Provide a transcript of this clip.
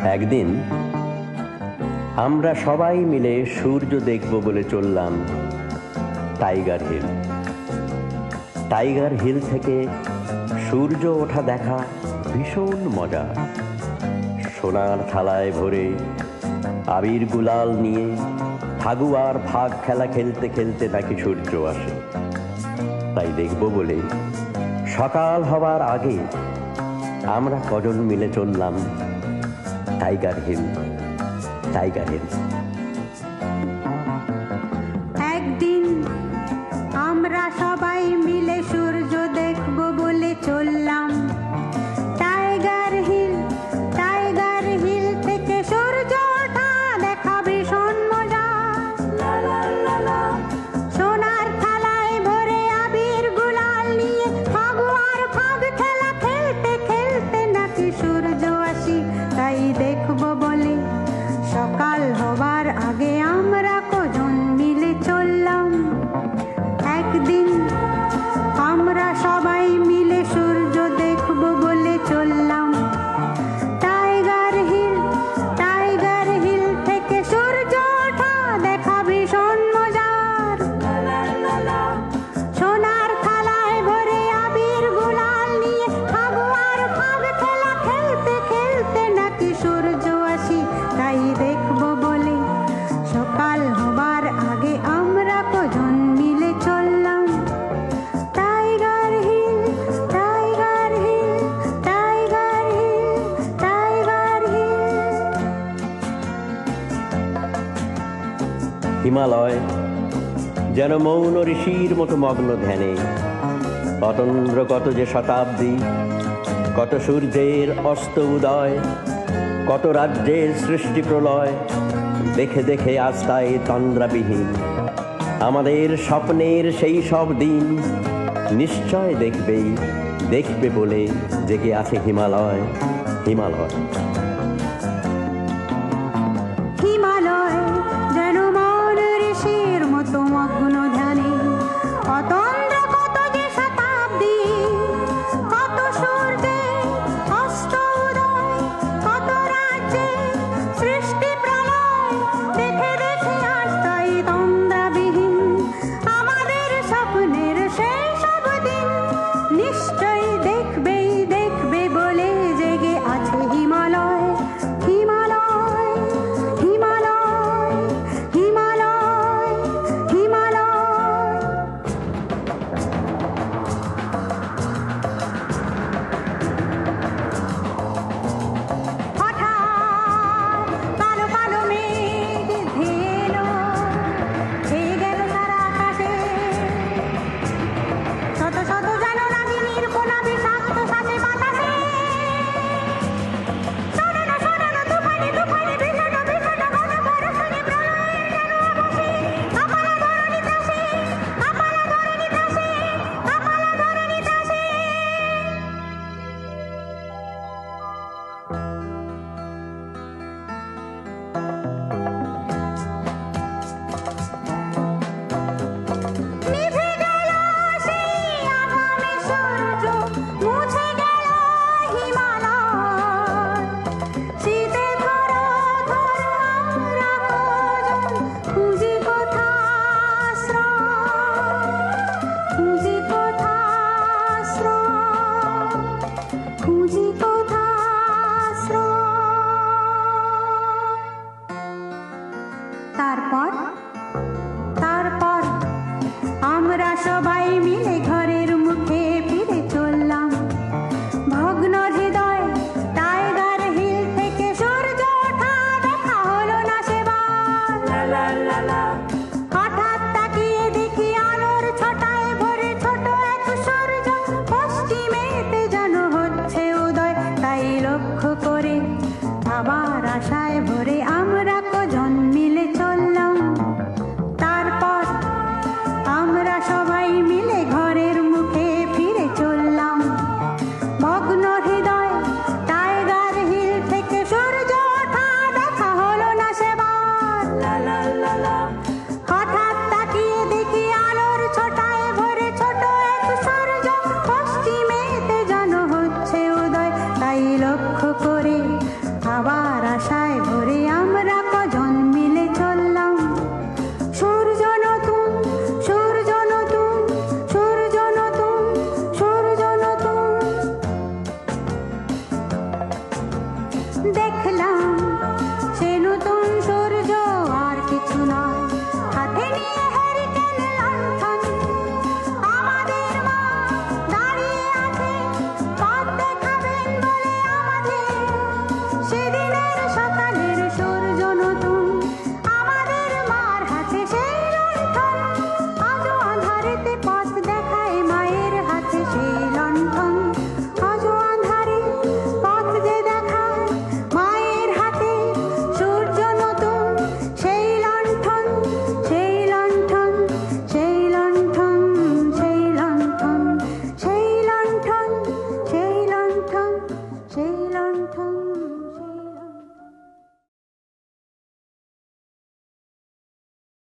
একদিন আমরা সবাই মিলে সূর্য দেখব বলে চললাম টাইগার হিল। টাইগার হিল থেকে সূর্য ওঠা দেখা ভীষণ মজা। সোনার থালায় ভরে আবির গুলাল নিয়ে ফাগুয়ার ফাগ খেলা খেলতে খেলতে নাকি সূর্য আসে। তাই দেখব বলে সকাল হবার আগে আমরা কজন মিলে চললাম টাইগার হিল। Tiger hill. একদিন আমরা সবাই মিলে সূর্য দেখব বলে চললাম টাইগার হিল। টাইগার হিল থেকে সূর্য ওঠা দেখা ভীষণ মজা। সোনার থালায় ভরে আবির গুলাল নিয়ে ফাগুয়ার ফাগ খেলা খেলতে খেলতে নাকি সূর্য আসি। তাই দেখব বলে সকাল হবার আগে আমরা কজন মিলে চললাম। একদিন আমরা সবাই মিলে সূর্য দেখব বলে চললাম টাইগার হিল। টাইগার হিল থেকে সূর্য ওঠা দেখা ভীষণ মজার। সোনার থালায় ভরে আবির গুলাল নিয়ে ফাগুয়ার ফাগ খেলা খেলতে খেলতে নাকি সূর্য আসি। তাই দেখব বলে সকাল হবার আগে আমরা কজন মিলে চললাম Tiger Hill. Tiger Hill. Tiger Hill. Tiger Hill. Himalaya যেন মৌন ঋষির মতো মগ্ন ধ্যানে। অতন্দ্র কত যে শতাব্দী, কত সূর্যের অস্ত উদয়, কত রাজ্যের সৃষ্টি প্রলয়। দেখে দেখে আজ তাই তন্দ্রাবিহীন আমাদের স্বপ্নের সেই সব দিন। নিশ্চয় দেখবে বলে জেগে আছে হিমালয়। হিমালয়। হিমালয় যেন মৌন ঋষির মতো মগ্ন ধ্যানে। অতন্দ্র কত যে শতাব্দী, কত সূর্যের অস্ত উদয়, কত রাজ্যের সৃষ্টি প্রলয়। দেখে দেখে আজ তাই তন্দ্রাবিহীন আমাদের স্বপ্নের সেই সব দিন। নিশ্চয়ই দেখবে বলে জেগে আছে হিমালয়। হিমালয়। হিমালয়। হিমালয়। হিমালয়। হঠাৎ কালো কালো মেঘ ধেয়ে এলো, ছেয়ে গেল সারা আকাশে। শত শত যেন নাগিনীর কোনা বিষাক্ত সাথে বাতাসে। শোনানো শোনানো তুফানে তুফানে ভীষণ ভীষণ ঘন বর্ষণে প্রলয়ের যেন আভাসে। আপালা ধরণী তাসে, আপালা ধরণী তাসে, আপালা ধরণী তাসে। নিভে গেল সেই আগামী সূর্য, মুছে গেল হিমালয়। শীতে ধরো ধরো আমরা কজন খুঁজি কোথায় আশ্রয়। খুঁজি কোথায় আশ্রয়। খুঁজি কোথায় আশ্রয়। তারপর আমরা সবাই মিলে ঘরের মুখে ফিরে চললাম ভগ্ন হৃদয়। টাইগার হিল থেকে সূর্য ওঠা দেখা হলো না সেবার। হঠাৎ তাকিয়ে দেখি আলোর ছটায় ভরে ছোট এক সূর্য পশ্চিমেতে যেন হচ্ছে উদয়। তাই লক্ষ্য করে আবার আশায় ভরে আমরা কজন মিলে চললাম। তারপর আমরা সবাই মিলে ঘর সেই